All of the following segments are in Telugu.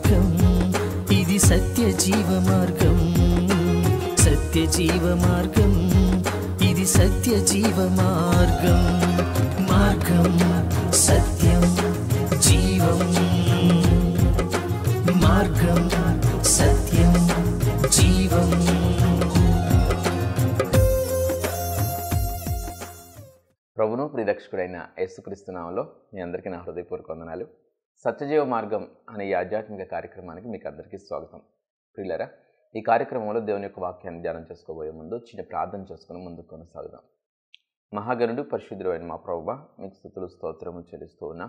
మార్గం, ఇది సత్య జీవ మార్గం. సత్య జీవ మార్గం, ఇది సత్య జీవ మార్గం. మార్గం సత్యం జీవం. మార్గం సత్యం జీవం. ప్రభును ప్రియరక్షకుడైన యేసుక్రీస్తు నామములో మీ అందరికీ నా హృదయపూర్వక వందనాలు. సత్యజీవ మార్గం అనే ఈ ఆధ్యాత్మిక కార్యక్రమానికి మీకు అందరికీ స్వాగతం. ప్రియులారా, ఈ కార్యక్రమంలో దేవుని యొక్క వాక్యాన్ని ధ్యానం చేసుకోబోయే ముందు చిన్న ప్రార్థన చేసుకుని ముందుకు కొనసాగుదాం. మహాగణుడు పరిశుద్ధుడు అయిన మా ప్రభువా, మీకు స్తుతులు స్తోత్రములు చెల్లిస్తూ ఉన్నా.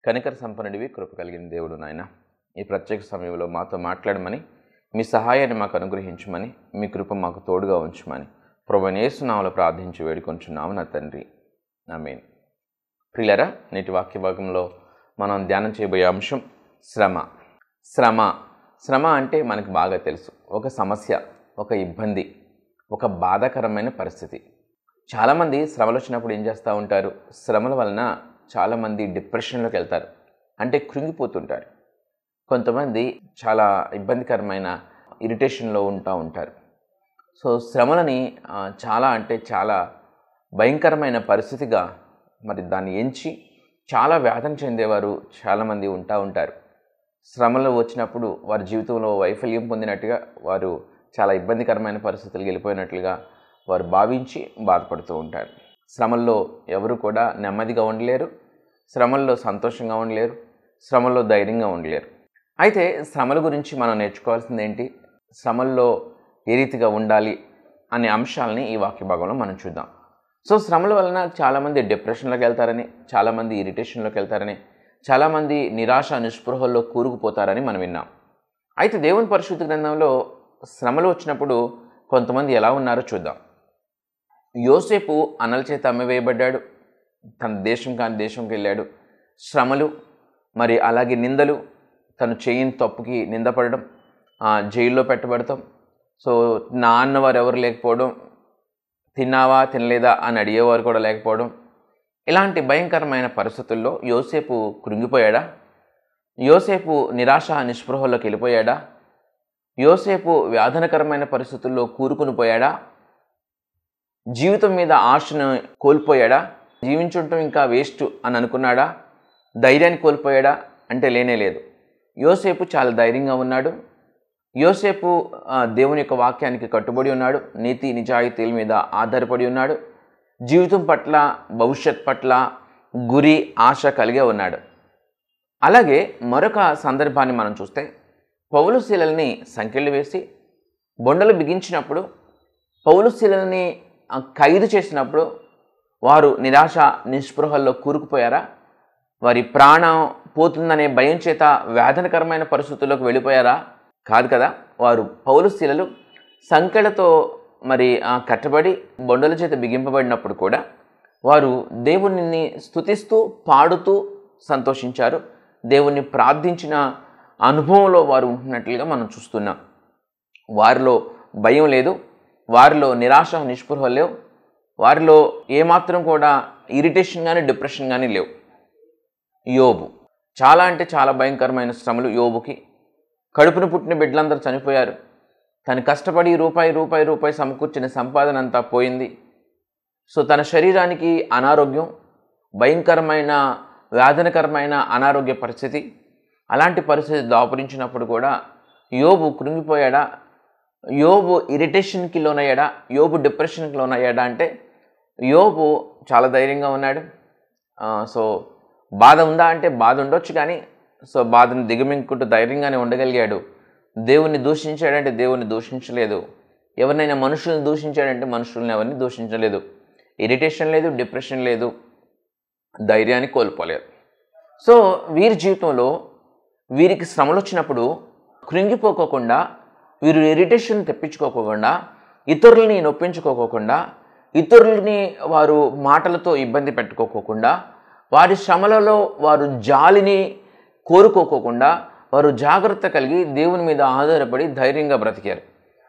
కనికర సంపన్నుడివి, కృప కలిగిన దేవుడు నాయన, ఈ ప్రత్యేక సమయంలో మాతో మాట్లాడమని, మీ సహాయాన్ని మాకు అనుగ్రహించమని, మీ కృప మాకు తోడుగా ఉంచమని ప్రభువైన యేసు నామములో ప్రార్థించి వేడుకొంచున్నాము నా తండ్రి, ఆమేన్. ప్రియులారా, నేటి వాక్య భాగంలో మనం ధ్యానం చేయబోయే అంశం శ్రమ. శ్రమ అంటే మనకు బాగా తెలుసు. ఒక సమస్య, ఒక ఇబ్బంది, ఒక బాధాకరమైన పరిస్థితి. చాలామంది శ్రమలు వచ్చినప్పుడు ఏం చేస్తూ ఉంటారు? శ్రమల వలన చాలామంది డిప్రెషన్లోకి వెళ్తారు, అంటే కృంగిపోతుంటారు. కొంతమంది చాలా ఇబ్బందికరమైన ఇరిటేషన్లో ఉంటారు. సో శ్రమలని చాలా భయంకరమైన పరిస్థితిగా మరి దాన్ని ఎంచి చాలా వేదన చెందేవారు చాలామంది ఉంటారు. శ్రమలు వచ్చినప్పుడు వారి జీవితంలో వైఫల్యం పొందినట్టుగా, వారు చాలా ఇబ్బందికరమైన పరిస్థితులకు వెళ్ళిపోయినట్లుగా వారు భావించి బాధపడుతూ ఉంటారు. శ్రమల్లో ఎవరు కూడా నెమ్మదిగా ఉండలేరు, శ్రమల్లో సంతోషంగా ఉండలేరు, శ్రమల్లో ధైర్యంగా ఉండలేరు. అయితే శ్రమల గురించి మనం నేర్చుకోవాల్సింది ఏంటి, శ్రమల్లో ఏ రీతిగా ఉండాలి అనే అంశాలని ఈ వాక్య భాగంలో మనం చూద్దాం. సో శ్రమల వలన చాలామంది డిప్రెషన్లోకి వెళ్తారని, చాలామంది ఇరిటేషన్లోకి వెళ్తారని, చాలామంది నిరాశ నిస్పృహల్లో కూరుకుపోతారని మనం విన్నాం. అయితే దేవుని పరిశుద్ధ గ్రంథంలో శ్రమలు వచ్చినప్పుడు కొంతమంది ఎలా ఉన్నారో చూద్దాం. యోసేపు అన్నల చేత అమ్మివేయబడ్డాడు, తన దేశం కాని దేశంకి వెళ్ళాడు. శ్రమలు, మరి అలాగే నిందలు, తను చేయని తప్పుకి నిందపడడం, జైల్లో పెట్టబడతాం. సో నా అన్నవారు ఎవరు లేకపోవడం, తిన్నావా తినలేదా అని అడిగేవారు కూడా లేకపోవడం, ఇలాంటి భయంకరమైన పరిస్థితుల్లో యోసేపు కృంగిపోయాడా? యోసేపు నిరాశ నిస్పృహలోకి వెళ్ళిపోయాడా? యోసేపు వేదనకరమైన పరిస్థితుల్లో కూరుకుని పోయాడా? జీవితం మీద ఆశను కోల్పోయాడా? జీవించుంటాం ఇంకా వేస్ట్ అని అనుకున్నాడా? ధైర్యాన్ని కోల్పోయాడా అంటే లేనేలేదు. యోసేపు చాలా ధైర్యంగా ఉన్నాడు. యోసేపు దేవుని యొక్క వాక్యానికి కట్టుబడి ఉన్నాడు, నీతి నిజాయితీల మీద ఆధారపడి ఉన్నాడు. జీవితం పట్ల, భవిష్యత్ పట్ల గురి, ఆశ కలిగే ఉన్నాడు. అలాగే మరొక సందర్భాన్ని మనం చూస్తే, పౌలు శీలల్ని సంకెళ్ళు వేసి బొండలు బిగించినప్పుడు, పౌలు శీలల్ని ఖైదు చేసినప్పుడు వారు నిరాశ నిస్పృహల్లో కూరుకుపోయారా? వారి ప్రాణం పోతుందనే భయం చేత వేదనకరమైన పరిస్థితుల్లోకి వెళ్ళిపోయారా? కాదు కదా. వారు పౌలు శీలలు సంకెళ్ళతో మరి కట్టబడి బొండల చేత బిగింపబడినప్పుడు కూడా వారు దేవునిని స్తుతిస్తూ పాడుతూ సంతోషించారు. దేవుణ్ణి ప్రార్థించిన అనుభవంలో వారు ఉంటున్నట్లుగా మనం చూస్తున్నాం. వారిలో భయం లేదు, వారిలో నిరాశ నిస్పృహ లేవు, వారిలో ఏమాత్రం కూడా ఇరిటేషన్ కానీ డిప్రెషన్ కానీ లేవు. యోబు చాలా భయంకరమైన శ్రమలు యోబుకి. కడుపున పుట్టిన బిడ్డలందరూ చనిపోయారు. తను కష్టపడి రూపాయి సమకూర్చిన సంపాదన అంతా పోయింది. సో తన శరీరానికి అనారోగ్యం, భయంకరమైన వేదనకరమైన అనారోగ్య పరిస్థితి. అలాంటి పరిస్థితి దాపురించినప్పుడు కూడా యోబు కృంగిపోయాడా? యోబు ఇరిటేషన్కి లోనయ్యాడా? యోబు డిప్రెషన్కి లోనయ్యాడా అంటే యోబు చాలా ధైర్యంగా ఉన్నాడు. సో బాధ ఉందా అంటే బాధ ఉండొచ్చు, కానీ సో బాధను దిగమింగుకుంటూ ధైర్యంగానే ఉండగలిగాడు. దేవుణ్ణి దూషించాడంటే దేవుణ్ణి దూషించలేదు. ఎవరినైనా మనుషుల్ని దూషించాడంటే మనుషుల్ని ఎవరిని దూషించలేదు. ఇరిటేషన్ లేదు, డిప్రెషన్ లేదు, ధైర్యాన్ని కోల్పోలేదు. సో వీరి జీవితంలో వీరికి శ్రమలు వచ్చినప్పుడు కృంగిపోకోకుండా, వీరు ఇరిటేషన్ తెప్పించుకోకుండా, ఇతరులని నొప్పించుకోకుండా, ఇతరులని వారు మాటలతో ఇబ్బంది పెట్టుకోకుండా, వారి శ్రమలలో వారు జాలిని కోరుకోకుండా, వారు జాగ్రత్త కలిగి దేవుని మీద ఆధారపడి ధైర్యంగా బ్రతికారు.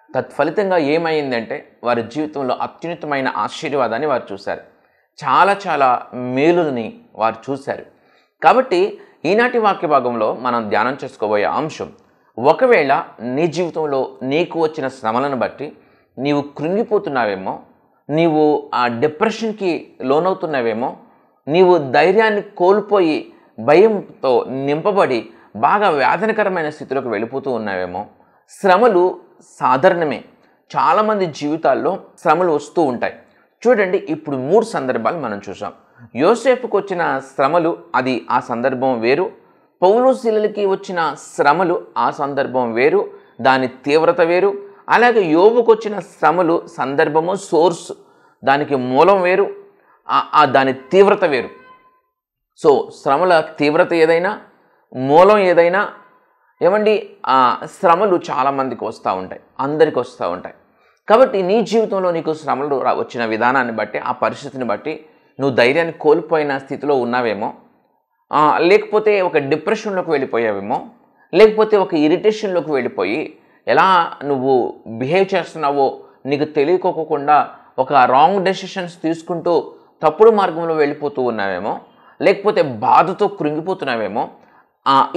తత్ఫలితంగా ఏమైందంటే వారి జీవితంలో అత్యున్నతమైన ఆశీర్వాదాన్ని వారు చూశారు. చాలా మేలుని వారు చూశారు. కాబట్టి ఈనాటి వాక్య భాగంలో మనం ధ్యానం చేసుకోబోయే అంశం, ఒకవేళ నీ జీవితంలో నీకు వచ్చిన శ్రమలను బట్టి నీవు కృంగిపోతున్నావేమో, నీవు ఆ డిప్రెషన్కి లోనవుతున్నావేమో, నీవు ధైర్యాన్ని కోల్పోయి భయంతో నింపబడి బాగా వేదనకరమైన స్థితిలోకి వెళ్ళిపోతూ ఉన్నావేమో. శ్రమలు సాధారణమే, చాలామంది జీవితాల్లో శ్రమలు వస్తూ ఉంటాయి. చూడండి, ఇప్పుడు 3 సందర్భాలు మనం చూసాం. యోసేపుకు వచ్చిన శ్రమలు, అది ఆ సందర్భం వేరు. పౌలు శీలలకి వచ్చిన శ్రమలు, ఆ సందర్భం వేరు, దాని తీవ్రత వేరు. అలాగే యోబుకు వచ్చిన శ్రమలు, సందర్భము, సోర్స్, దానికి మూలం వేరు, దాని తీవ్రత వేరు. సో శ్రమల తీవ్రత ఏదైనా, మూలం ఏదైనా, ఏమండి, శ్రమలు చాలామందికి వస్తూ ఉంటాయి, అందరికి వస్తూ ఉంటాయి. కాబట్టి నీ జీవితంలో నీకు శ్రమలు వచ్చిన విధానాన్ని బట్టి, ఆ పరిస్థితిని బట్టి నువ్వు ధైర్యాన్ని కోల్పోయిన స్థితిలో ఉన్నావేమో, లేకపోతే ఒక డిప్రెషన్లోకి వెళ్ళిపోయావేమో, లేకపోతే ఒక ఇరిటేషన్లోకి వెళ్ళిపోయి ఎలా నువ్వు బిహేవ్ చేస్తున్నావో నీకు తెలియకోకుండా ఒక రాంగ్ డెసిషన్స్ తీసుకుంటూ తప్పుడు మార్గంలో వెళ్ళిపోతూ ఉన్నావేమో, లేకపోతే బాధతో కృంగిపోతున్నావేమో.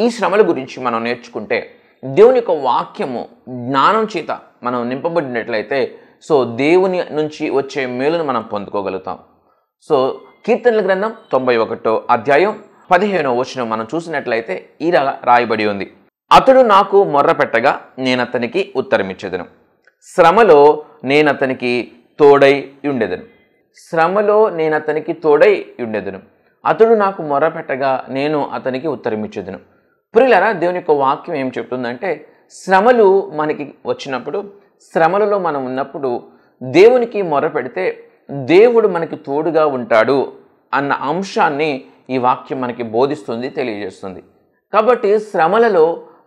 ఈ శ్రమల గురించి మనం నేర్చుకుంటే, దేవుని యొక్క వాక్యము జ్ఞానం చేత మనం నింపబడినట్లయితే, సో దేవుని నుంచి వచ్చే మేలును మనం పొందుకోగలుగుతాం. సో కీర్తనల గ్రంథం 91వ అధ్యాయం 15వ వచనం మనం చూసినట్లయితే ఇలా రాయబడి ఉంది, అతడు నాకు మొర్ర పెట్టగా నేనతనికి ఉత్తరమిచ్చేదను, శ్రమలో నేనతనికి తోడై ఉండేదను. శ్రమలో నేనతనికి తోడై ఉండేదను, అతడు నాకు మొర్ర పెట్టగా నేను అతనికి ఉత్తరమిచ్చేదను. ప్రియులారా, దేవుని యొక్క వాక్యం ఏం చెప్తుందంటే, శ్రమలు మనకి వచ్చినప్పుడు, శ్రమలలో మనం ఉన్నప్పుడు దేవునికి మొర్ర పెడితే దేవుడు మనకి తోడుగా ఉంటాడు అన్న అంశాన్ని ఈ వాక్యం మనకి బోధిస్తుంది, తెలియజేస్తుంది. కాబట్టి శ్రమలలో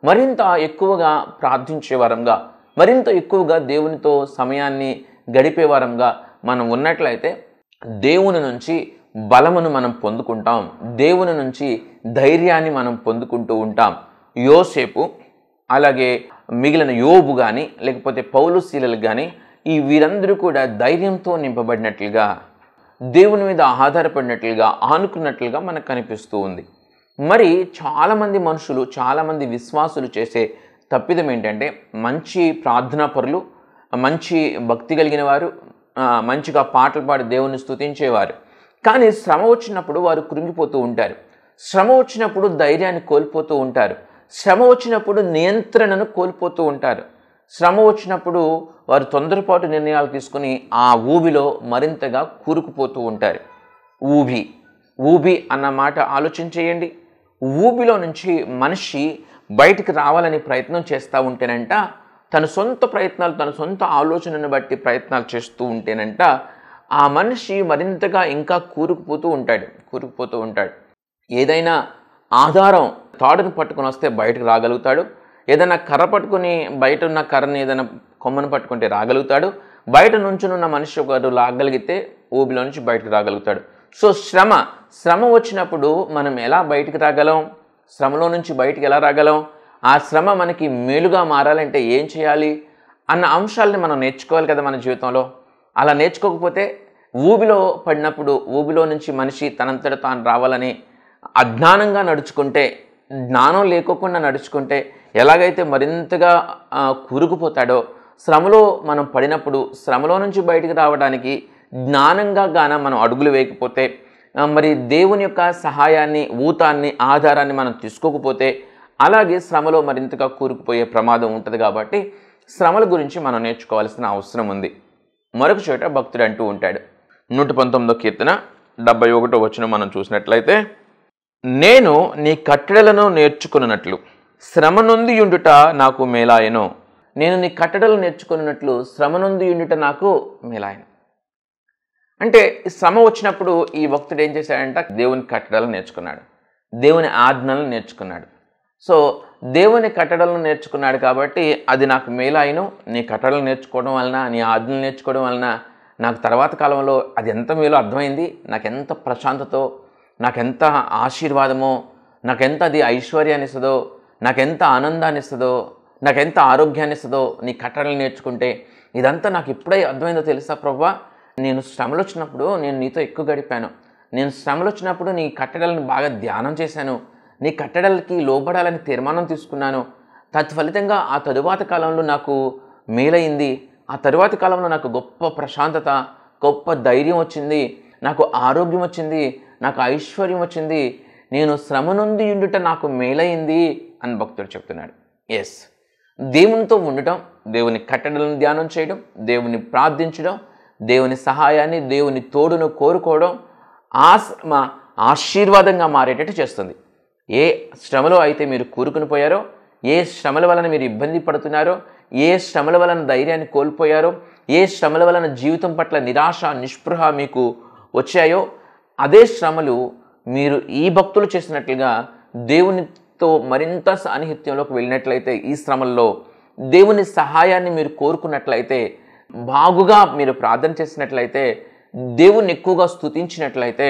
మరింత ఎక్కువగా ప్రార్థించే వారంగా, మరింత ఎక్కువగా దేవునితో సమయాన్ని గడిపే వారంగా మనం ఉన్నట్లయితే దేవుని నుంచి బలమును మనం పొందుకుంటాం, దేవుని నుంచి ధైర్యాన్ని మనం పొందుకుంటూ ఉంటాం. యోసేపు, అలాగే మిగిలిన యోబు కానీ, లేకపోతే పౌలు శీలలు కానీ, ఈ వీరందరూ కూడా ధైర్యంతో నింపబడినట్లుగా, దేవుని మీద ఆధారపడినట్లుగా, ఆనుకున్నట్లుగా మనకు కనిపిస్తూ ఉంది. మరి చాలామంది మనుషులు, చాలామంది విశ్వాసులు చేసే తప్పిదం ఏంటంటే, మంచి ప్రార్థనా పరులు, మంచి భక్తి కలిగిన వారు, మంచిగా పాటలు పాడి దేవుని స్తుతించేవారు, కానీ శ్రమ వచ్చినప్పుడు వారు కృంగిపోతూ ఉంటారు. శ్రమ వచ్చినప్పుడు ధైర్యాన్ని కోల్పోతూ ఉంటారు. శ్రమ వచ్చినప్పుడు నియంత్రణను కోల్పోతూ ఉంటారు. శ్రమ వచ్చినప్పుడు వారు తొందరపాటు నిర్ణయాలు తీసుకుని ఆ ఊబిలో మరింతగా కూరుకుపోతూ ఉంటారు. ఊబి అన్న మాట ఆలోచించేయండి. ఊబిలో నుంచి మనిషి బయటికి రావాలని ప్రయత్నం చేస్తూ ఉంటేనంట, తన సొంత ప్రయత్నాలు, తన సొంత ఆలోచనను బట్టి ప్రయత్నాలు చేస్తూ ఉంటేనంట, ఆ మనిషి మరింతగా ఇంకా కూరుకుపోతూ ఉంటాడు. ఏదైనా ఆధారం, తాడును పట్టుకొని వస్తే బయటకు రాగలుగుతాడు. ఏదైనా కర్ర పట్టుకుని, బయట ఉన్న కర్రని ఏదైనా కొమ్మను పట్టుకుంటే రాగలుగుతాడు. బయట నుంచునున్న మనిషి ఒకరు లాగలిగితే ఊబిలో నుంచి బయటకు రాగలుగుతాడు. సో శ్రమ వచ్చినప్పుడు మనం ఎలా బయటికి రాగలం? శ్రమలో నుంచి బయటికి ఎలా రాగలం? ఆ శ్రమ మనకి మేలుగా మారాలంటే ఏం చేయాలి అన్న అంశాలని మనం నేర్చుకోవాలి కదా మన జీవితంలో. అలా నేర్చుకోకపోతే ఊబిలో పడినప్పుడు, ఊబిలో నుంచి మనిషి తనంతట తాను రావాలని అజ్ఞానంగా నడుచుకుంటే, జ్ఞానం లేకోకుండా నడుచుకుంటే ఎలాగైతే మరింతగా కూరుకుపోతాడో, శ్రమలో మనం పడినప్పుడు శ్రమలో నుంచి బయటికి రావడానికి జ్ఞానంగా మనం అడుగులు వేయకపోతే, మరి దేవుని యొక్క సహాయాన్ని, ఊతాన్ని, ఆధారాన్ని మనం తీసుకోకపోతే, అలాగే శ్రమలో మరింతగా కూరుకుపోయే ప్రమాదం ఉంటుంది. కాబట్టి శ్రమల గురించి మనం నేర్చుకోవాల్సిన అవసరం ఉంది. మరొక చోట భక్తుడు అంటూ ఉంటాడు, 119వ కీర్తన 71వ వచనం మనం చూసినట్లయితే, నేను నీ కట్టడలను నేర్చుకున్నట్లు శ్రమ నొంది యుండుట నాకు మేలాయను. నేను నీ కట్టడలు నేర్చుకున్నట్లు శ్రమ నొంది యుండుట నాకు మేలాయను. అంటే శ్రమ వచ్చినప్పుడు ఈ భక్తుడు ఏం చేశాడంట? దేవుని కట్టడలను నేర్చుకున్నాడు, దేవుని ఆజ్ఞలను నేర్చుకున్నాడు. సో దేవుని కట్టడలను నేర్చుకున్నాడు కాబట్టి అది నాకు మేలాయను. నీ కట్టడలు నేర్చుకోవడం వలన, నీ ఆజ్ఞలు నేర్చుకోవడం వలన నాకు తర్వాత కాలంలో అది ఎంత మేలో అర్థమైంది. నాకెంత ప్రశాంతతో, నాకెంత ఆశీర్వాదమో, నాకెంత అది ఐశ్వర్యాన్ని ఇస్తుందో, నాకెంత ఆనందాన్ని ఇస్తుందో, నాకెంత ఆరోగ్యాన్ని ఇస్తుందో నీ కట్టడలు నేర్చుకుంటే. ఇదంతా నాకు ఇప్పుడే అర్థమైందో తెలుసా ప్రభువా? నేను శ్రమలు వచ్చినప్పుడు నేను నీతో ఎక్కువ గడిపాను. నేను శ్రమలు వచ్చినప్పుడు నీ కట్టడలను బాగా ధ్యానం చేశాను. నీ కట్టడలకి లోబడాలని తీర్మానం తీసుకున్నాను. తత్ఫలితంగా ఆ తరువాత కాలంలో నాకు మేలైంది. ఆ తరువాతి కాలంలో నాకు గొప్ప ప్రశాంతత, గొప్ప ధైర్యం వచ్చింది, నాకు ఆరోగ్యం వచ్చింది, నాకు ఐశ్వర్యం వచ్చింది, నేను శ్రమ నుండి ఉండుట నాకు మేలైంది అని భక్తుడు చెప్తున్నాడు. ఎస్, దేవునితో ఉండటం, దేవుని కట్టడలను ధ్యానం చేయడం, దేవుని ప్రార్థించడం, దేవుని సహాయాన్ని, దేవుని తోడును కోరుకోవడం ఆ శ్రమ ఆశీర్వాదంగా మారేటట్టు చేస్తుంది. ఏ శ్రమలో అయితే మీరు కూరుకుని పోయారో, ఏ శ్రమల వలన మీరు ఇబ్బంది పడుతున్నారో, ఏ శ్రమల వలన ధైర్యాన్ని కోల్పోయారో, ఏ శ్రమల వలన జీవితం పట్ల నిరాశ నిస్పృహ మీకు వచ్చాయో, అదే శ్రమలు మీరు ఈ భక్తులు చేసినట్లుగా దేవునితో మరింత సాన్నిహిత్యంలోకి వెళ్ళినట్లయితే, ఈ శ్రమల్లో దేవుని సహాయాన్ని మీరు కోరుకున్నట్లయితే, బాగుగా మీరు ప్రార్థన చేసినట్లయితే, దేవుని ఎక్కువగా స్తుతించినట్లయితే,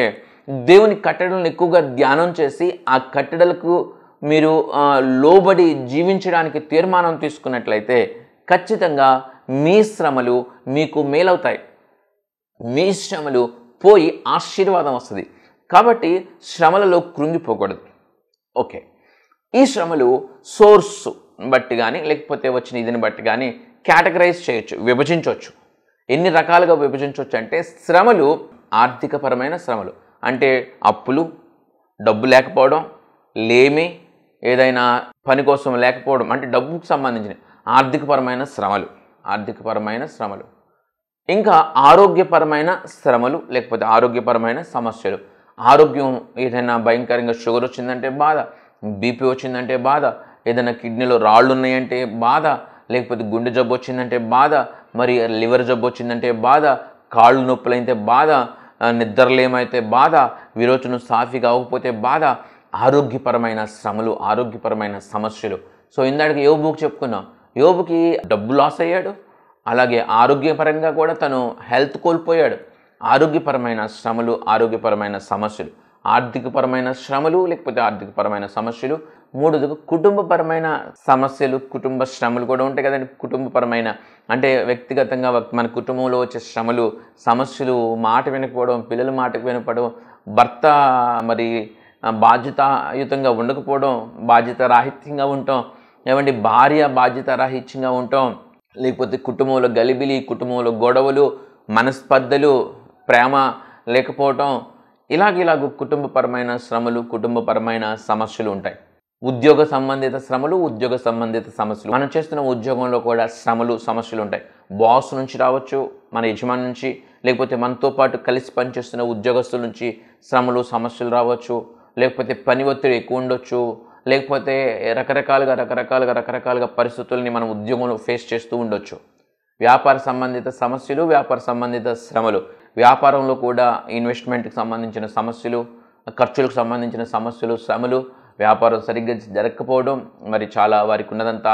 దేవుని కట్టడలను ఎక్కువగా ధ్యానం చేసి ఆ కట్టడలకు మీరు లోబడి జీవించడానికి తీర్మానం తీసుకున్నట్లయితే ఖచ్చితంగా మీ శ్రమలు మీకు మేలవుతాయి. మీ శ్రమలు పోయి ఆశీర్వాదం వస్తుంది. కాబట్టి శ్రమలలో కృంగిపోకూడదు. ఓకే, ఈ శ్రమలు సోర్స్ బట్టి కానీ లేకపోతే వచ్చిన ఇదిని బట్టి కానీ కేటగరైజ్ చేయొచ్చు, విభజించవచ్చు. ఎన్ని రకాలుగా విభజించవచ్చు అంటే, శ్రమలు ఆర్థికపరమైన శ్రమలు అంటే అప్పులు, డబ్బు లేకపోవడం, లేమి, ఏదైనా పని కోసం లేకపోవడం అంటే డబ్బుకు సంబంధించిన ఆర్థికపరమైన శ్రమలు. ఇంకా ఆరోగ్యపరమైన శ్రమలు లేకపోతే ఆరోగ్యపరమైన సమస్యలు. ఆరోగ్యం ఏదైనా భయంకరంగా షుగర్ వచ్చిందంటే బాధ, బీపీ వచ్చిందంటే బాధ, ఏదైనా కిడ్నీలో రాళ్ళు ఉన్నాయంటే బాధ, లేకపోతే గుండె జబ్బు వచ్చిందంటే బాధ, మరి లివర్ జబ్బు వచ్చిందంటే బాధ, కాళ్ళు నొప్పులైతే బాధ, నిద్రలేమైతే బాధ, విరోచనం సాఫీగా అవ్వకపోతే బాధ. ఆరోగ్యపరమైన శ్రమలు, ఆరోగ్యపరమైన సమస్యలు. సో ఇందాక యోబుకి చెప్పుకున్నాం, యోబుకి డబ్బు లాస్ అయ్యాడు, అలాగే ఆరోగ్యపరంగా కూడా తను హెల్త్ కోల్పోయాడు. ఆరోగ్యపరమైన శ్రమలు, ఆరోగ్యపరమైన సమస్యలు, ఆర్థికపరమైన శ్రమలు లేకపోతే ఆర్థికపరమైన సమస్యలు. మూడోది కుటుంబపరమైన సమస్యలు, కుటుంబ శ్రమలు కూడా ఉంటాయి కదండి. కుటుంబపరమైన అంటే వ్యక్తిగతంగా మన కుటుంబంలో వచ్చే శ్రమలు, సమస్యలు, మాట వినకపోవడం, పిల్లల మాటకు వినపడడం, భర్త మరి బాధ్యతాయుతంగా ఉండకపోవడం, బాధ్యత రాహిత్యంగా ఉండటం, ఏమంటే భార్య బాధ్యత రాహిత్యంగా ఉండటం, లేకపోతే కుటుంబంలో గలిబిలి, కుటుంబంలో గొడవలు, మనస్పర్ధలు, ప్రేమ లేకపోవటం, ఇలాగ కుటుంబపరమైన శ్రమలు, కుటుంబపరమైన సమస్యలు ఉంటాయి. ఉద్యోగ సంబంధిత శ్రమలు, ఉద్యోగ సంబంధిత సమస్యలు. మనం చేస్తున్న ఉద్యోగంలో కూడా శ్రమలు, సమస్యలు ఉంటాయి. బాస్ నుంచి రావచ్చు, మన యజమాని నుంచి, లేకపోతే మనతో పాటు కలిసి పనిచేస్తున్న ఉద్యోగస్తుల నుంచి శ్రమలు, సమస్యలు రావచ్చు. లేకపోతే పని ఒత్తిడి ఎక్కువ ఉండొచ్చు, లేకపోతే రకరకాలుగా పరిస్థితుల్ని మనం ఉద్యోగంలో ఫేస్ చేస్తూ ఉండొచ్చు. వ్యాపార సంబంధిత సమస్యలు, వ్యాపార సంబంధిత శ్రమలు. వ్యాపారంలో కూడా ఇన్వెస్ట్మెంట్కి సంబంధించిన సమస్యలు, ఖర్చులకు సంబంధించిన సమస్యలు, శ్రమలు. వ్యాపారం సరిగ్గా జరగకపోవడం, మరి చాలా వారికి ఉన్నదంతా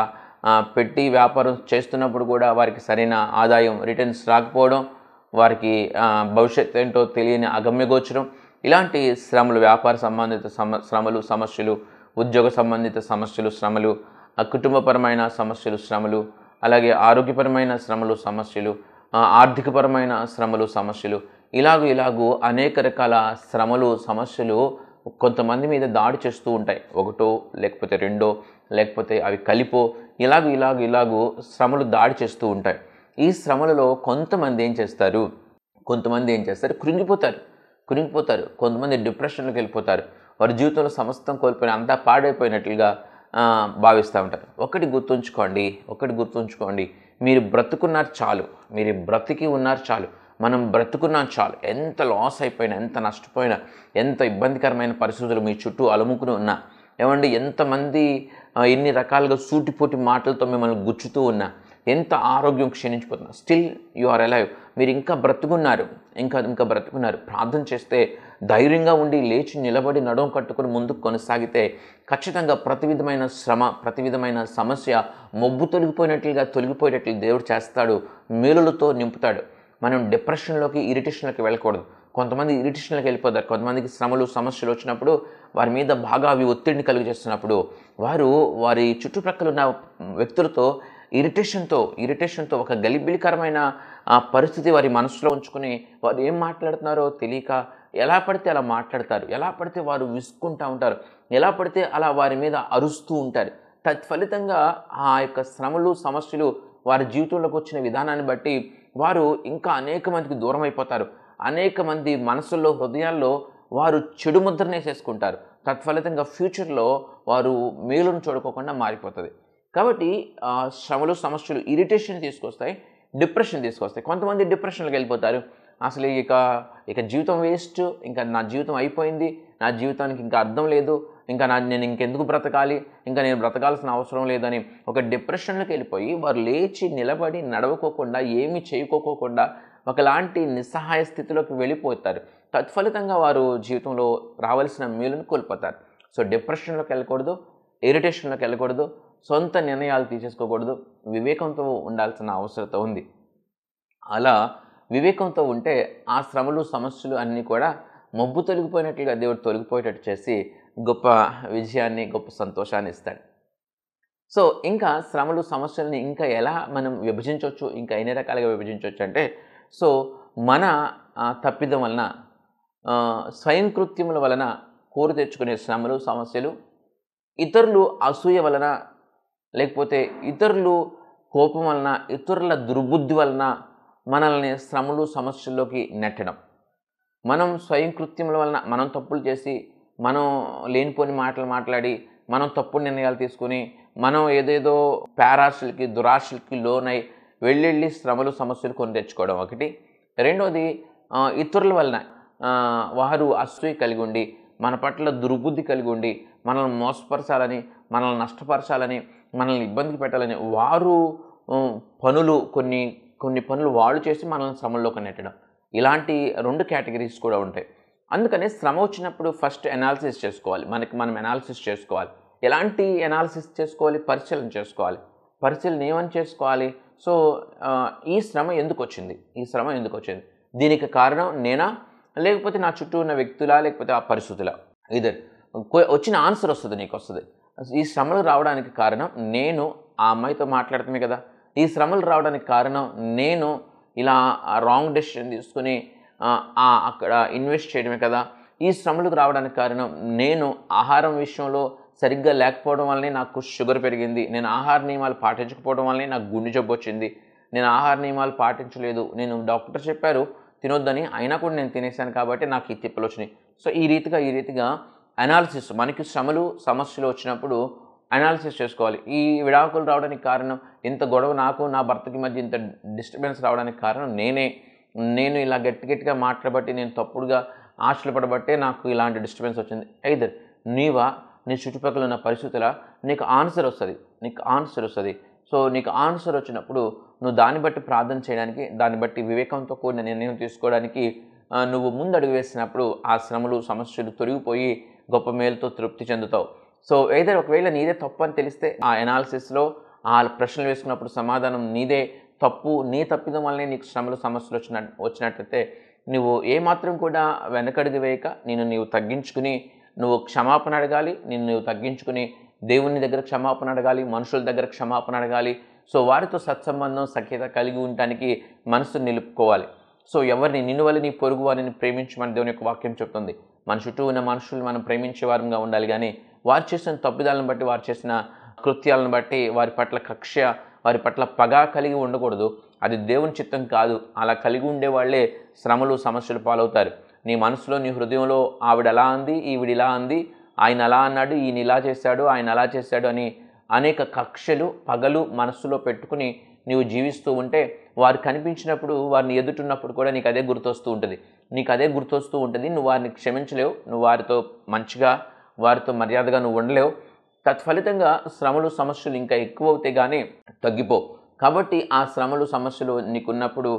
పెట్టి వ్యాపారం చేస్తున్నప్పుడు కూడా వారికి సరైన ఆదాయం, రిటర్న్స్ రాకపోవడం, వారికి భవిష్యత్తు ఏంటో తెలియని అగమ్యగోచరం. ఇలాంటి శ్రమలు, వ్యాపార సంబంధిత శ్రమలు, సమస్యలు, ఉద్యోగ సంబంధిత సమస్యలు, శ్రమలు, కుటుంబపరమైన సమస్యలు, శ్రమలు, అలాగే ఆరోగ్యపరమైన శ్రమలు, సమస్యలు, ఆర్థికపరమైన శ్రమలు, సమస్యలు. ఇలాగూ అనేక రకాల శ్రమలు, సమస్యలు కొంతమంది మీద దాడి చేస్తూ ఉంటాయి. ఒకటో లేకపోతే రెండో లేకపోతే అవి కలిపో ఇలాగూ శ్రమలు దాడి చేస్తూ ఉంటాయి. ఈ శ్రమలలో కొంతమంది ఏం చేస్తారు, కృంగిపోతారు. కొంతమంది డిప్రెషన్లోకి వెళ్ళిపోతారు. వారి జీవితంలో సమస్తం కోల్పోయిన, అంతా పాడైపోయినట్లుగా భావిస్తూ ఉంటారు. ఒకటి గుర్తుంచుకోండి, మీరు బ్రతుకున్నారు చాలు, మీరు బ్రతికి ఉన్నారు చాలు, మనం బ్రతుకున్నాం చాలు. ఎంత లాస్ అయిపోయినా, ఎంత నష్టపోయినా, ఎంత ఇబ్బందికరమైన పరిస్థితులు మీ చుట్టూ అలుముకుని ఉన్నా, ఏమండి ఎంతమంది ఎన్ని రకాలుగా సూటిపోటి మాటలతో మిమ్మల్ని గుచ్చుతూ ఉన్నా, ఎంత ఆరోగ్యం క్షీణించిపోతున్నా, స్టిల్ యు ఆర్ అలైవ్. మీరు ఇంకా బ్రతుకున్నారు. ప్రార్థన చేస్తే, ధైర్యంగా ఉండి లేచి నిలబడి నడుం కట్టుకుని ముందుకు కొనసాగితే ఖచ్చితంగా ప్రతి విధమైన శ్రమ, ప్రతి విధమైన సమస్య మొబ్బు తొలగిపోయేటట్లు దేవుడు చేస్తాడు, మేలులతో నింపుతాడు. మనం డిప్రెషన్లోకి, ఇరిటేషన్లోకి వెళ్ళకూడదు. కొంతమంది ఇరిటేషన్లోకి వెళ్ళిపోతారు. కొంతమందికి శ్రమలు, సమస్యలు వచ్చినప్పుడు వారి మీద బాగా అవి ఒత్తిడిని కలిగజేస్తున్నప్పుడు వారి చుట్టుప్రక్కల ఉన్న వ్యక్తులతో ఇరిటేషన్తో ఒక గలిబిలికరమైన పరిస్థితి వారి మనసులో ఉంచుకొని వారు ఏం మాట్లాడుతున్నారో తెలియక ఎలా పడితే అలా మాట్లాడతారు, ఎలా పడితే వారు విసుక్కుంటూ ఉంటారు. ఎలా పడితే అలా వారి మీద అరుస్తూ ఉంటారు. తత్ఫలితంగా ఆ యొక్క శ్రమలు సమస్యలు వారి జీవితంలోకి వచ్చిన విధానాన్ని బట్టి వారు ఇంకా అనేక మందికి దూరం అయిపోతారు. అనేక మంది మనసుల్లో హృదయాల్లో వారు చెడు ముద్రను వేసేసుకుంటారు. తత్ఫలితంగా ఫ్యూచర్లో వారు మేలును చూడుకోకుండా మారిపోతుంది. కాబట్టి శ్రమలు సమస్యలు ఇరిటేషన్ తీసుకొస్తాయి, డిప్రెషన్ తీసుకొస్తాయి. కొంతమంది డిప్రెషన్లోకి వెళ్ళిపోతారు. అసలు ఇక జీవితం వేస్ట్, ఇంకా నా జీవితం అయిపోయింది, నా జీవితానికి ఇంకా అర్థం లేదు, ఇంకా నేను ఇంకెందుకు బ్రతకాలి, ఇంకా నేను బ్రతకాల్సిన అవసరం లేదని ఒక డిప్రెషన్లోకి వెళ్ళిపోయి వారు లేచి నిలబడి నడవకోకుండా ఏమీ చేయకోకుండా ఒకలాంటి నిస్సహాయ స్థితిలోకి వెళ్ళిపోతారు. తత్ఫలితంగా వారు జీవితంలో రావాల్సిన మేలును కోల్పోతారు. సో డిప్రెషన్లోకి వెళ్ళకూడదు, ఇరిటేషన్లోకి వెళ్ళకూడదు, సొంత నిర్ణయాలు తీసేసుకోకూడదు, వివేకంతో ఉండాల్సిన అవసరత ఉంది. అలా వివేకంతో ఉంటే ఆ శ్రమలు సమస్యలు అన్నీ కూడా మబ్బు తొలగిపోయినట్లుగా దేవుడు తొలగిపోయేటట్టు చేసి గొప్ప విజయాన్ని, గొప్ప సంతోషాన్ని ఇస్తాడు. సో ఇంకా శ్రమలు సమస్యల్ని ఇంకా ఎలా మనం విభజించవచ్చు, ఇంకా ఎన్ని రకాలుగా విభజించవచ్చు అంటే, సో మన తప్పిదం వలన, స్వయం కృత్యముల వలన కోరి తెచ్చుకునే శ్రమలు సమస్యలు, ఇతరులు అసూయ వలన, లేకపోతే ఇతరులు కోపం వలన, ఇతరుల దుర్బుద్ధి వలన మనల్ని శ్రమలు సమస్యల్లోకి నెట్టడం. మనం స్వయం కృత్యముల వలన మనం తప్పులు చేసి, మనం లేనిపోని మాటలు మాట్లాడి, మనం తప్పుడు నిర్ణయాలు తీసుకుని, మనం ఏదేదో పేరాశలకి దురాశలకి లోనై వెళ్ళి శ్రమలు సమస్యలు కొని తెచ్చుకోవడం ఒకటి. రెండోది ఇతరుల వలన వారు అసూయ కలిగి ఉండి, మన పట్ల దుర్బుద్ధి కలిగి ఉండి, మనల్ని మోసపరచాలని, మనల్ని నష్టపరచాలని, మనల్ని ఇబ్బంది పెట్టాలని వారు కొన్ని పనులు వాళ్ళు చేసి మనల్ని శ్రమల్లోకి నెట్టడం. ఇలాంటి 2 కేటగిరీస్ కూడా ఉంటాయి. అందుకనే శ్రమ వచ్చినప్పుడు ఫస్ట్ ఎనాలిసిస్ చేసుకోవాలి. మనం ఎనాలిసిస్ చేసుకోవాలి. ఎలాంటి ఎనాలిసిస్ చేసుకోవాలి? పరిశీలన చేసుకోవాలి. పరిశీలన ఏమని చేసుకోవాలి? సో ఈ శ్రమ ఎందుకు వచ్చింది? దీనికి కారణం నేనా, లేకపోతే నా చుట్టూ ఉన్న వ్యక్తులా, లేకపోతే ఆ పరిస్థితులా? ఇదే వచ్చిన ఆన్సర్ నీకు వస్తుంది. ఈ శ్రమలు రావడానికి కారణం నేను ఆ అమ్మాయితో మాట్లాడటమే కదా. ఈ శ్రమలు రావడానికి కారణం నేను ఇలా రాంగ్ డెసిషన్ తీసుకుని అక్కడ ఇన్వెస్ట్ చేయడమే కదా. ఈ శ్రమలకు రావడానికి కారణం నేను ఆహారం విషయంలో సరిగ్గా లేకపోవడం వల్లనే నాకు షుగర్ పెరిగింది, నేను ఆహార నియమాలు పాటించకపోవడం వల్లనే నాకు గుండె జబ్బు వచ్చింది, నేను ఆహార నియమాలు పాటించలేదు, నేను డాక్టర్ చెప్పారు తినొద్దని, అయినా కూడా నేను తినేసాను కాబట్టి నాకు ఈ తిప్పలు వచ్చినాయి. సో ఈ రీతిగా అనాలిసిస్, మనకి శ్రమలు సమస్యలు వచ్చినప్పుడు అనాలిసిస్ చేసుకోవాలి. ఈ విడాకులు రావడానికి కారణం, ఇంత గొడవ నాకు నా భర్తకి మధ్య ఇంత డిస్టర్బెన్స్ రావడానికి కారణం నేను ఇలా గట్టిగా మాట్లాడబట్టి, నేను తప్పుడుగా ఆశలు పడబట్టే నాకు ఇలాంటి డిస్టర్బెన్స్ వచ్చింది. ఐదర్ నీవా, నీ చుట్టుపక్కల ఉన్న పరిస్థితుల, నీకు ఆన్సర్ వస్తుంది. సో నీకు ఆన్సర్ వచ్చినప్పుడు నువ్వు దాన్ని బట్టి ప్రార్థన చేయడానికి, దాన్ని బట్టి వివేకంతో కూడిన నిర్ణయం తీసుకోవడానికి నువ్వు ముందడుగు వేసినప్పుడు ఆ శ్రమలు సమస్యలు తొలగిపోయి గొప్ప మేలుతో తృప్తి చెందుతావు. సో ఏదైనా ఒకవేళ నీదే తప్పు అని తెలిస్తే ఆ ఎనాలిసిస్లో ఆ ప్రశ్నలు వేసుకున్నప్పుడు సమాధానం నీదే తప్పు, నీ తప్పిదం వల్లనే నీకు శ్రమలు సమస్యలు వచ్చినట్లయితే నువ్వు ఏమాత్రం కూడా వెనకడుగు వేయక నీవు తగ్గించుకుని నువ్వు క్షమాపణ అడగాలి. నువ్వు తగ్గించుకుని దేవుని దగ్గర క్షమాపణ అడగాలి, మనుషుల దగ్గర క్షమాపణ అడగాలి. సో వారితో సత్సంబంధం సఖ్యత కలిగి ఉండటానికి మనసును నిలుపుకోవాలి. సో ఎవరిని, నిన్ను వల్ల నీ పొరుగు వారిని ప్రేమించమని దేవుని యొక్క వాక్యం చెప్తుంది. మన చుట్టూ ఉన్న మనుషులు మనం ప్రేమించే వారంగా ఉండాలి. కానీ వారు చేసిన తప్పిదాలను బట్టి, వారు చేసిన కృత్యాలను బట్టి వారి పట్ల కక్ష, వారి పట్ల పగ కలిగి ఉండకూడదు. అది దేవుని చిత్తం కాదు. అలా కలిగి ఉండే వాళ్ళే శ్రమలు సమస్యలు పాలవుతారు. నీ మనసులో, నీ హృదయంలో ఆవిడ అలా అంది, ఈవిడ ఇలా అంది, ఆయన అలా అన్నాడు, ఈయన ఇలా చేశాడు, ఆయన అలా చేశాడు అని అనేక కక్షలు, పగలు మనస్సులో పెట్టుకుని నీవు జీవిస్తూ ఉంటే వారు కనిపించినప్పుడు, వారిని ఎదుటున్నప్పుడు కూడా నీకు అదే గుర్తొస్తూ ఉంటుంది. నువ్వు వారిని క్షమించలేవు, నువ్వు వారితో మంచిగా, వారితో మర్యాదగా నువ్వు ఉండలేవు. తత్ఫలితంగా శ్రమలు సమస్యలు ఇంకా ఎక్కువ అవుతాయి కానీ తగ్గిపోవు. కాబట్టి ఆ శ్రమలు సమస్యలు నీకున్నప్పుడు,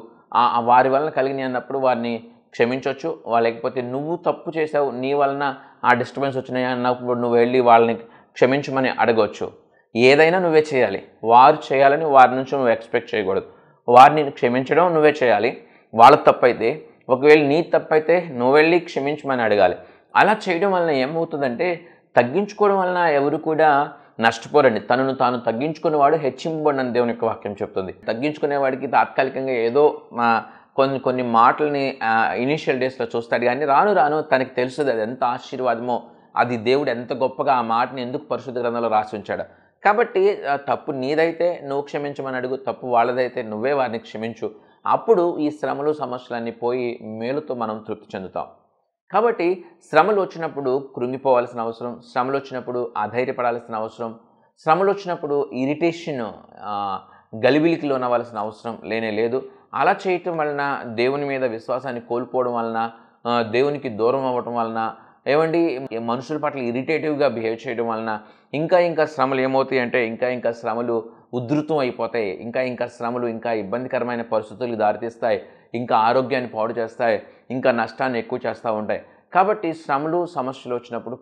వారి వలన కలిగినాయి అన్నప్పుడు వారిని క్షమించవచ్చు. లేకపోతే నువ్వు తప్పు చేసావు, నీ వలన ఆ డిస్టర్బెన్స్ వచ్చినాయి అన్నప్పుడు నువ్వు వెళ్ళి వాళ్ళని క్షమించమని అడగవచ్చు. ఏదైనా నువ్వే చేయాలి. వారు చేయాలని వారి నుంచి నువ్వు ఎక్స్పెక్ట్ చేయకూడదు. వారిని క్షమించడం నువ్వే చేయాలి. వాళ్ళ తప్పైతే, ఒకవేళ నీ తప్పైతే నువ్వు వెళ్ళి క్షమించమని అడగాలి. అలా చేయడం వలన ఏమవుతుందంటే, తగ్గించుకోవడం వలన ఎవరు కూడా నష్టపోరండి. తనను తాను తగ్గించుకునేవాడు హెచ్చింపబడిన దేవుని యొక్క వాక్యం చెప్తుంది. తగ్గించుకునేవాడికి తాత్కాలికంగా ఏదో కొన్ని మాటల్ని ఇనీషియల్ డేస్లో చూస్తాడు, కానీ రాను తనకి తెలుస్తుంది అది ఎంత ఆశీర్వాదమో, అది దేవుడు ఎంత గొప్పగా ఆ మాటని ఎందుకు పరిశుద్ధ గ్రంథంలో రాసి ఉంచాడు. కాబట్టి తప్పు నీదైతే నువ్వు క్షమించమని అడుగు, తప్పు వాళ్ళదైతే నువ్వే వారిని క్షమించు. అప్పుడు ఈ శ్రమలు సమస్యలన్నీ పోయి మేలుతో మనం తృప్తి చెందుతాం. కాబట్టి శ్రమలు వచ్చినప్పుడు కృంగిపోవాల్సిన అవసరం, శ్రమలు వచ్చినప్పుడు అధైర్యపడాల్సిన అవసరం, శ్రమలు వచ్చినప్పుడు ఇరిటేషన్ గలిబిలికి లోనవ్వాల్సిన అవసరం లేనే లేదు. అలా చేయటం వలన దేవుని మీద విశ్వాసాన్ని కోల్పోవడం వలన, దేవునికి దూరం అవ్వటం వలన, ఏమండి మనుషుల పట్ల ఇరిటేటివ్గా బిహేవ్ చేయడం వలన ఇంకా శ్రమలు ఏమవుతాయి అంటే ఇంకా శ్రమలు ఉధృతం అయిపోతాయి. ఇంకా శ్రమలు ఇంకా ఇబ్బందికరమైన పరిస్థితులకు దారితీస్తాయి, ఇంకా ఆరోగ్యాన్ని పాడు చేస్తాయి, ఇంకా నష్టాన్ని ఎక్కువ చేస్తూ ఉంటాయి. కాబట్టి శ్రమలు సమస్యలు వచ్చినప్పుడు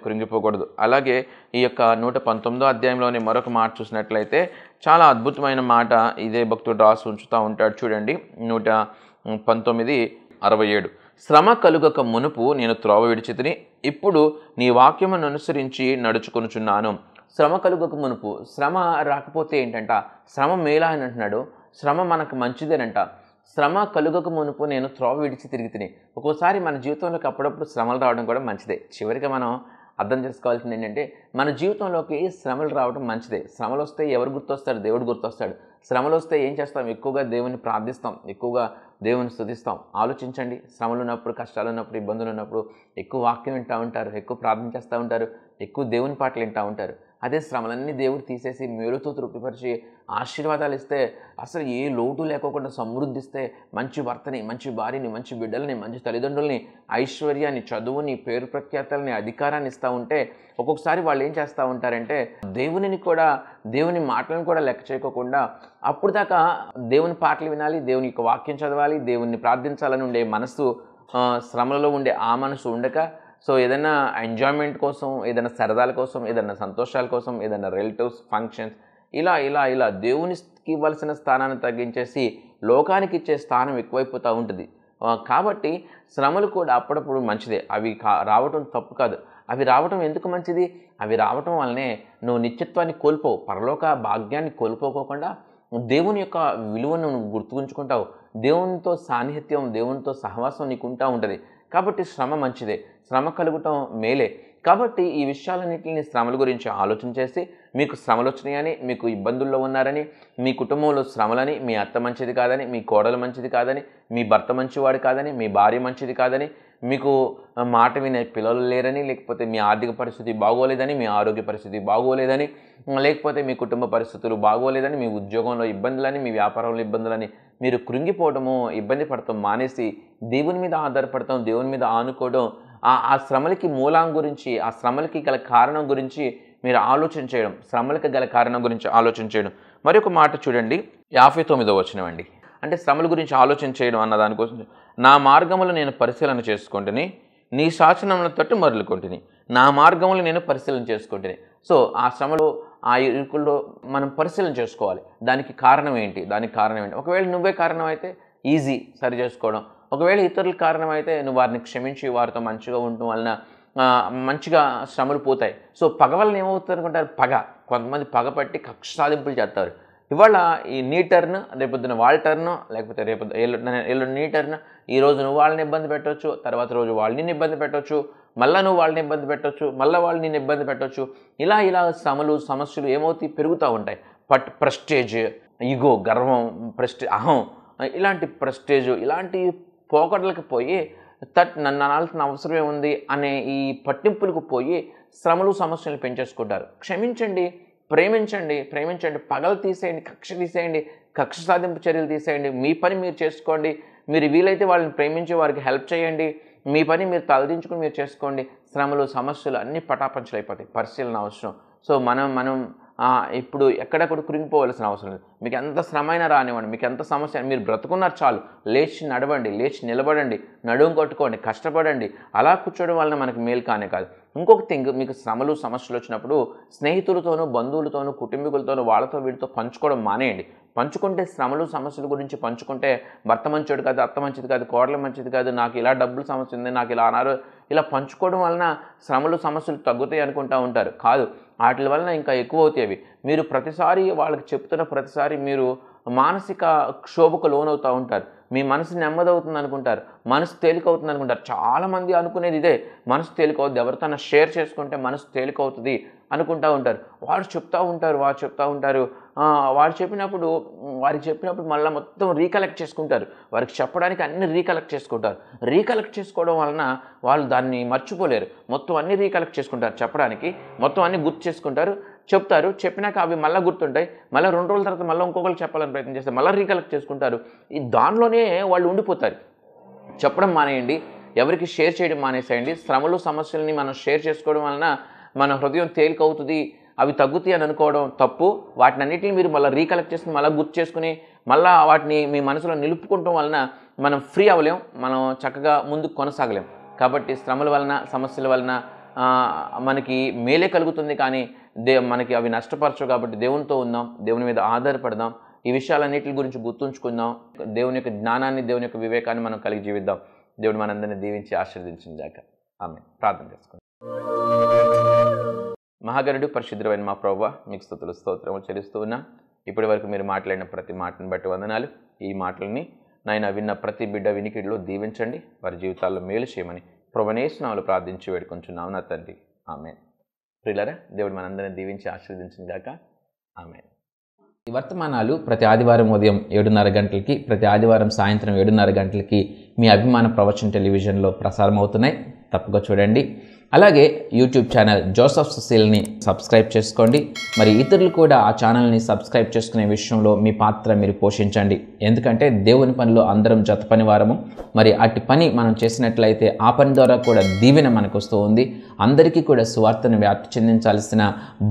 కృంగిపోకూడదు. అలాగే ఈ యొక్క 119వ అధ్యాయంలోని మరొక మాట చూసినట్లయితే చాలా అద్భుతమైన మాట ఇదే భక్తుడు రాసి ఉంచుతూ ఉంటాడు. చూడండి 119:67. శ్రమ కలుగక మునుపు నేను త్రోవ విడిచితిని, ఇప్పుడు నీ వాక్యమును అనుసరించి నడుచుకొనుచున్నాను. శ్రమ కలుగక మునుపు, శ్రమ రాకపోతే ఏంటంట, శ్రమ మేలా అని అంటున్నాడు, శ్రమ మనకు మంచిదేనంట. శ్రమ కలుగక మునుపు నేను త్రోవ విడిచి తిరిగితిని. ఒక్కోసారి మన జీవితంలోకి అప్పుడప్పుడు శ్రమలు రావడం కూడా మంచిదే. చివరిగా మనం అర్థం చేసుకోవాల్సింది ఏంటంటే, మన జీవితంలోకి శ్రమలు రావడం మంచిదే. శ్రమలు వస్తే ఎవరు గుర్తొస్తాడు? దేవుడు గుర్తొస్తాడు. శ్రమలు వస్తే ఏం చేస్తాం? ఎక్కువగా దేవుని ప్రార్థిస్తాం, ఎక్కువగా దేవుని స్తుతిస్తాం. ఆలోచించండి, శ్రమలు ఉన్నప్పుడు, కష్టాలు ఉన్నప్పుడు, ఇబ్బందులు ఉన్నప్పుడు ఎక్కువ వాక్యం వింటూ ఉంటారు, ఎక్కువ ప్రార్థన చేస్తూ ఉంటారు, ఎక్కువ దేవుని పాటలు వింటూ ఉంటారు. అదే శ్రమలన్నీ దేవుడు తీసేసి మేలుతో తృప్తిపరిచి ఆశీర్వాదాలు ఇస్తే, అసలు ఏ లోటు లేకోకుండా సమృద్ధిస్తే, మంచి భర్తని, మంచి భార్యని, మంచి బిడ్డలని, మంచి తల్లిదండ్రుల్ని, ఐశ్వర్యాన్ని, చదువుని, పేరు ప్రఖ్యాతల్ని, అధికారాన్ని ఇస్తూ ఉంటే ఒక్కొక్కసారి వాళ్ళు ఏం చేస్తూ ఉంటారంటే దేవుని మాటలను కూడా లెక్క చేయకోకుండా అప్పుడు దాకా దేవుని పాటలు వినాలి, దేవుని యొక్క వాక్యం చదవాలి, దేవుణ్ణి ప్రార్థించాలని ఉండే మనసు, శ్రమలలో ఉండే ఆ మనసు ఉండక, సో ఏదైనా ఎంజాయ్మెంట్ కోసం, ఏదైనా సరదాల కోసం, ఏదైనా సంతోషాల కోసం, ఏదైనా రిలేటివ్స్ ఫంక్షన్స్, ఇలా దేవునికి ఇవ్వాల్సిన స్థానాన్ని తగ్గించేసి లోకానికి ఇచ్చే స్థానం ఎక్కువైపోతూ ఉంటుంది. కాబట్టి శ్రమలు కూడా అప్పుడప్పుడు మంచిదే. అవి రావటం తప్పు కాదు. అవి రావటం ఎందుకు మంచిది? అవి రావటం వల్లనే నువ్వు నిత్యత్వాన్ని కోల్పోవు, పరలోక భాగ్యాన్ని కోల్పోకోకుండా దేవుని యొక్క విలువను నువ్వు గుర్తుంచుకుంటావు, దేవునితో సాన్నిహిత్యం, దేవునితో సహవాసం నీకు ఉంటా ఉంటుంది. కాబట్టి శ్రమ మంచిదే, శ్రమ కలుగటం మేలే. కాబట్టి ఈ విషయాలన్నింటినీ శ్రమల గురించి ఆలోచన చేసి, మీకు శ్రమలు వచ్చినాయని, మీకు ఇబ్బందుల్లో ఉన్నారని, మీ కుటుంబంలో శ్రమలని, మీ అత్త మంచిది కాదని, మీ కోడలు మంచిది కాదని, మీ భర్త మంచివాడు కాదని, మీ భార్య మంచిది కాదని, మీకు మాట వినే పిల్లలు లేరని, లేకపోతే మీ ఆర్థిక పరిస్థితి బాగోలేదని, మీ ఆరోగ్య పరిస్థితి బాగోలేదని, లేకపోతే మీ కుటుంబ పరిస్థితులు బాగోలేదని, మీ ఉద్యోగంలో ఇబ్బందులని, మీ వ్యాపారంలో ఇబ్బందులని మీరు కృంగిపోవడము, ఇబ్బంది పడటం మానేసి దేవుని మీద ఆధారపడటం, దేవుని మీద ఆనుకోవడం, ఆ శ్రమలకి మూలం గురించి, ఆ శ్రమలకి గల కారణం గురించి మీరు ఆలోచన చేయడం, శ్రమలకి గల కారణం గురించి ఆలోచన చేయడం. మరొక మాట చూడండి 59వ వచనం అండి. అంటే శ్రమల గురించి ఆలోచన చేయడం అన్న దానికోసం, నా మార్గములు నేను పరిశీలన చేసుకుంటుని, నీ శాసనముల తట్టు మరలుకొంటిని. నా మార్గములు నేను పరిశీలన చేసుకుంటుని. సో ఆ శ్రమలు, ఆ ఇరుకుల్లో మనం పరిశీలన చేసుకోవాలి. దానికి కారణం ఏంటి? ఒకవేళ నువ్వే కారణం అయితే ఈజీ సరి చేసుకోవడం. ఒకవేళ ఇతరుల కారణం అయితే నువ్వు వారిని క్షమించి వారితో మంచిగా ఉండటం వలన మంచిగా శ్రమలు పోతాయి. సో పగ వలన ఏమవుతుంది అనుకుంటారు? కొంతమంది పగ పట్టి కక్ష సాధింపులు చేస్తారు. ఇవాళ ఈ నీ టర్న్, రేపొద్దున వాళ్ళ టర్న్, లేకపోతే ఎల్లుండి నీ టర్న్. ఈరోజు నువ్వు వాళ్ళని ఇబ్బంది పెట్టవచ్చు, తర్వాత రోజు వాళ్ళు నిన్ను ఇబ్బంది పెట్టవచ్చు, మళ్ళీ నువ్వు వాళ్ళని ఇబ్బంది పెట్టవచ్చు, మళ్ళీ వాళ్ళు నిన్ను ఇబ్బంది పెట్టవచ్చు. ఇలా శ్రమలు, సమస్యలు ఏమవుతాయి? పెరుగుతూ ఉంటాయి. ప్రెస్టేజ్, ఈగో, గర్వం, అహం, ఇలాంటి ప్రెస్టేజ్, ఇలాంటి పోకడలకు పోయి నన్ను అనాల్సిన అవసరమే ఉంది అనే ఈ పట్టింపులకు పోయి శ్రమలు, సమస్యలు పెంచేసుకుంటారు. క్షమించండి, ప్రేమించండి, పగలు తీసేయండి, కక్ష తీసేయండి, కక్ష సాధింపు చర్యలు తీసేయండి. మీ పని మీరు చేసుకోండి. మీరు వీలైతే వాళ్ళని ప్రేమించి వారికి హెల్ప్ చేయండి. మీ పని మీరు తలదించుకుని మీరు చేసుకోండి. శ్రమలు, సమస్యలు అన్నీ పటాపంచలు అయిపోతాయి. పరిశీలన అవసరం. సో మనం ఇప్పుడు ఎక్కడెక్కడ కృంగిపోవాల్సిన అవసరం లేదు. మీకు ఎంత శ్రమైనా రానివ్వండి, మీకు ఎంత సమస్య, మీరు బ్రతుకున్నారు చాలు. లేచి నడవండి, లేచి నిలబడండి, నడుము కొట్టుకోండి, కష్టపడండి. అలా కూర్చోవడం వలన మనకి మేలు కానే కాదు. ఇంకొక థింగ్, మీకు శ్రమలు, సమస్యలు వచ్చినప్పుడు స్నేహితులతోనూ, బంధువులతోనూ, కుటుంబీకులతోనూ, వాళ్ళతో వీటితో పంచుకోవడం మానేయండి. పంచుకుంటే, శ్రమలు, సమస్యల గురించి పంచుకుంటే, భర్త మంచోడు కాదు, అత్త మంచిది కాదు, కోడలు మంచిది కాదు, నాకు ఇలా డబ్బులు సమస్య ఉంది, నాకు ఇలా ఇలా పంచుకోవడం వలన శ్రమలు, సమస్యలు తగ్గుతాయి అనుకుంటూ ఉంటారు. కాదు, వాటి వలన ఇంకా ఎక్కువ అవుతాయి. అవి మీరు ప్రతిసారి వాళ్ళకి చెప్తున్న ప్రతిసారి మీరు మానసిక క్షోభకు లోనవుతూ ఉంటారు. మీ మనసు నెమ్మదవుతుంది అనుకుంటారు, మనసు తేలికవుతుంది అనుకుంటారు. చాలామంది అనుకునేది ఇదే, మనసు తేలికవుద్ది, ఎవరితో షేర్ చేసుకుంటే మనసు తేలికవుతుంది అనుకుంటూ ఉంటారు. వారు చెప్తూ ఉంటారు వారు చెప్పినప్పుడు మళ్ళీ మొత్తం రీకలెక్ట్ చేసుకుంటారు. వారికి చెప్పడానికి అన్ని రీకలెక్ట్ చేసుకుంటారు. రీకలెక్ట్ చేసుకోవడం వలన వాళ్ళు దాన్ని మర్చిపోలేరు. మొత్తం అన్ని రీకలెక్ట్ చేసుకుంటారు, చెప్పడానికి మొత్తం అన్ని గుర్తు చేసుకుంటారు, చెప్తారు. చెప్పినాక అవి మళ్ళీ గుర్తుంటాయి. మళ్ళీ 2 రోజుల తర్వాత మళ్ళీ ఇంకొకరికి చెప్పాలని ప్రయత్నం చేస్తారు, మళ్ళీ రీకలెక్ట్ చేసుకుంటారు. ఈ దానిలోనే వాళ్ళు ఉండిపోతారు. చెప్పడం మానేయండి, ఎవరికి షేర్ చేయడం మానేసేయండి. శ్రమలు సమస్యలని మనం షేర్ చేసుకోవడం వలన మన హృదయం తేలికవుతుంది, అవి తగ్గుతాయి అని అనుకోవడం తప్పు. వాటిని అన్నిటిని మీరు మళ్ళీ రీకలెక్ట్ చేసుకుని మళ్ళీ గుర్తు చేసుకుని మళ్ళీ వాటిని మీ మనసులో నిలుపుకుంటాం వలన మనం ఫ్రీ అవ్వలేం, మనం చక్కగా ముందుకు కొనసాగలేం. కాబట్టి శ్రమల వలన సమస్యల వలన మనకి మేలే కలుగుతుంది, కానీ మనకి అవి నష్టపరచవు. కాబట్టి దేవునితో ఉందాం, దేవుని మీద ఆధారపడదాం, ఈ విషయాలన్నిటి గురించి గుర్తుంచుకుందాం. దేవుని యొక్క జ్ఞానాన్ని, దేవుని యొక్క వివేకాన్ని మనం కలిగి జీవిద్దాం. దేవుడు మనందరినీ దీవించి ఆశీర్వదించుగాక. ఆమేన్. ప్రార్థన చేసుకుందాం. మహాగణుడు పరిశుద్ధుడైన మా ప్రభువా, మీకు స్తుతులు స్తోత్రములు చెల్లిస్తూ ఉన్నా. ఇప్పటి వరకు మీరు మాట్లాడిన ప్రతి మాటను బట్టి వందనాలు. ఈ మాటలని నాయన విన్న ప్రతి బిడ్డ వినికిడిలో దీవించండి, వారి జీవితాల్లో మేలు చేయమని ప్రభువే యేసు నామములో ప్రార్థించి వేడుకొంచున్నాము నా తండ్రి. ఆమేన్. ప్రియులారా, దేవుడు మనందరినీ దీవించి ఆశీర్వదించుగాక. ఆమేన్. ఈ వర్తమానాలు ప్రతి ఆదివారం ఉదయం 7:30 గంటలకి, ప్రతి ఆదివారం సాయంత్రం 7:30 గంటలకి మీ అభిమాన ప్రవచన టెలివిజన్లో ప్రసారం అవుతున్నాయి. తప్పగా చూడండి. అలాగే యూట్యూబ్ ఛానల్ జోసెఫ్ సుశీల్ని సబ్స్క్రైబ్ చేసుకోండి. మరి ఇతరులు కూడా ఆ ఛానల్ని సబ్స్క్రైబ్ చేసుకునే విషయంలో మీ పాత్ర మీరు పోషించండి. ఎందుకంటే దేవుని పనిలో అందరం జత పని వారము. మరి అట్టి పని మనం చేసినట్లయితే ఆ పని ద్వారా కూడా దీవెన మనకు వస్తూ ఉంది. అందరికీ కూడా సువార్తను వ్యాప్తి చెందించాల్సిన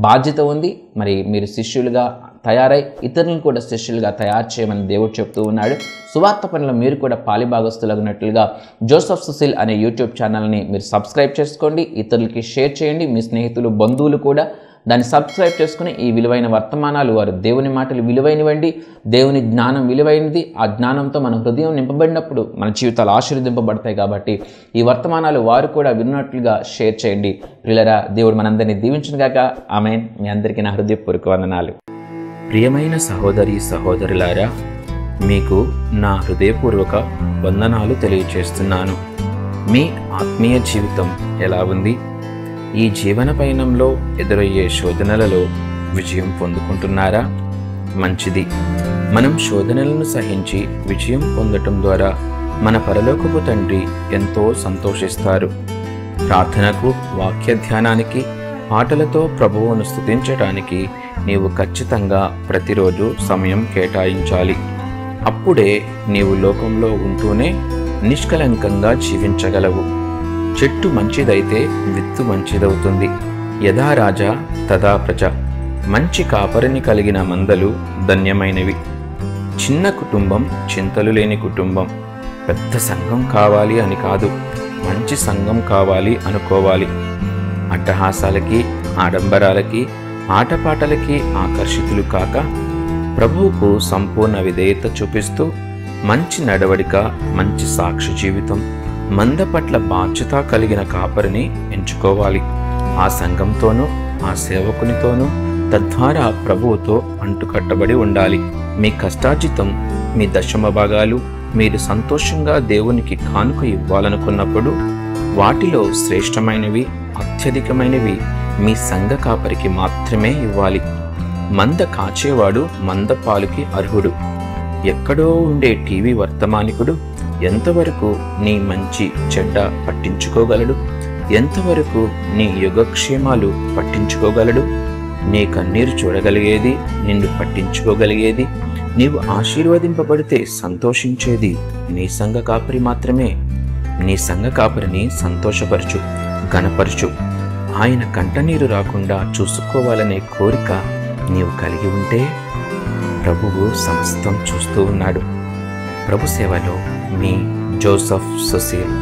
బాధ్యత ఉంది. మరి మీరు శిష్యులుగా తయారై ఇతరులను కూడా శిష్యులుగా తయారు చేయమని దేవుడు చెప్తూ ఉన్నాడు. సువార్త పనిలో మీరు కూడా పాలిభాగస్తులగినట్లుగా జోసెఫ్ సుశీల్ అనే యూట్యూబ్ ఛానల్ని మీరు సబ్స్క్రైబ్ చేసుకోండి, ఇతరులకి షేర్ చేయండి. మీ స్నేహితులు, బంధువులు కూడా దాన్ని సబ్స్క్రైబ్ చేసుకుని ఈ విలువైన వర్తమానాలు, వారు దేవుని మాటలు విలువైనవండి, దేవుని జ్ఞానం విలువైనది. ఆ జ్ఞానంతో మన హృదయం నింపబడినప్పుడు మన జీవితాలు ఆశీర్వదింపబడతాయి. కాబట్టి ఈ వర్తమానాలు వారు కూడా విన్నట్లుగా షేర్ చేయండి. ప్రియులారా, దేవుడు మనందరినీ దీవించునుగాక. ఆమేన్. మీ అందరికీ నా హృదయపూర్వక వందనాలు. ప్రియమైన సహోదరి సహోదరులారా, మీకు నా హృదయపూర్వక వందనాలు తెలియచేస్తున్నాను. మీ ఆత్మీయ జీవితం ఎలా ఉంది? ఈ జీవన పయనంలో ఎదురయ్యే శోధనలలో విజయం పొందుకుంటున్నారా? మంచిది. మనం శోధనలను సహించి విజయం పొందటం ద్వారా మన పరలోకపు తండ్రి ఎంతో సంతోషిస్తారు. ప్రార్థనకు, వాక్య ధ్యానానికి, పాటలతో ప్రభువును స్తుతించటానికి నీవు ఖచ్చితంగా ప్రతిరోజు సమయం కేటాయించాలి. అప్పుడే నీవు లోకంలో ఉంటూనే నిష్కలంకంగా జీవించగలవు. చెట్టు మంచిదైతే విత్తు మంచిదవుతుంది. యథా రాజా తదా ప్రజ. మంచి కాపరిని కలిగిన మందలు ధన్యమైనవి. చిన్న కుటుంబం చింతలు లేని కుటుంబం. పెద్ద సంఘం కావాలి అని కాదు, మంచి సంఘం కావాలి అనుకోవాలి. అట్టహాసాలకి, ఆడంబరాలకి, ఆటపాటలకి ఆకర్షితులు కాక ప్రభువుకు సంపూర్ణ విధేయత చూపిస్తూ మంచి నడవడిక, మంచి సాక్షి జీవితం, మంద పట్ల బాధ్యత కలిగిన కాపరిని ఎంచుకోవాలి. ఆ సంఘంతోనూ ఆ సేవకునితోనూ తద్వారా ప్రభువుతో అంటుకట్టబడి ఉండాలి. మీ కష్టార్జితం, మీ దశమ భాగాలు మీరు సంతోషంగా దేవునికి కానుక ఇవ్వాలనుకున్నప్పుడు వాటిలో శ్రేష్టమైనవి, అత్యధికమైనవి మీ సంఘ కాపరికి మాత్రమే ఇవ్వాలి. మంద కాచేవాడు మంద పాలుకి అర్హుడు. ఎక్కడో ఉండే టీవీ వర్తమానికుడు ఎంతవరకు నీ మంచి చెడ్డ పట్టించుకోగలడు? ఎంతవరకు నీ యోగక్షేమాలు పట్టించుకోగలడు? నీ కన్నీరు చూడగలిగేది, నిన్ను పట్టించుకోగలిగేది, నీవు ఆశీర్వదింపబడితే సంతోషించేది నీ సంఘ కాపరి మాత్రమే. నీ సంఘ కాపరిని సంతోషపరచు, ఘనపరచు. ఆయన కంటనీరు రాకుండా చూసుకోవాలనే కోరిక నీవు కలిగి ఉంటే ప్రభువు సమస్తం చూస్తూ ఉన్నాడు. ప్రభు సేవలో మీ జోసెఫ్ సుశీల్.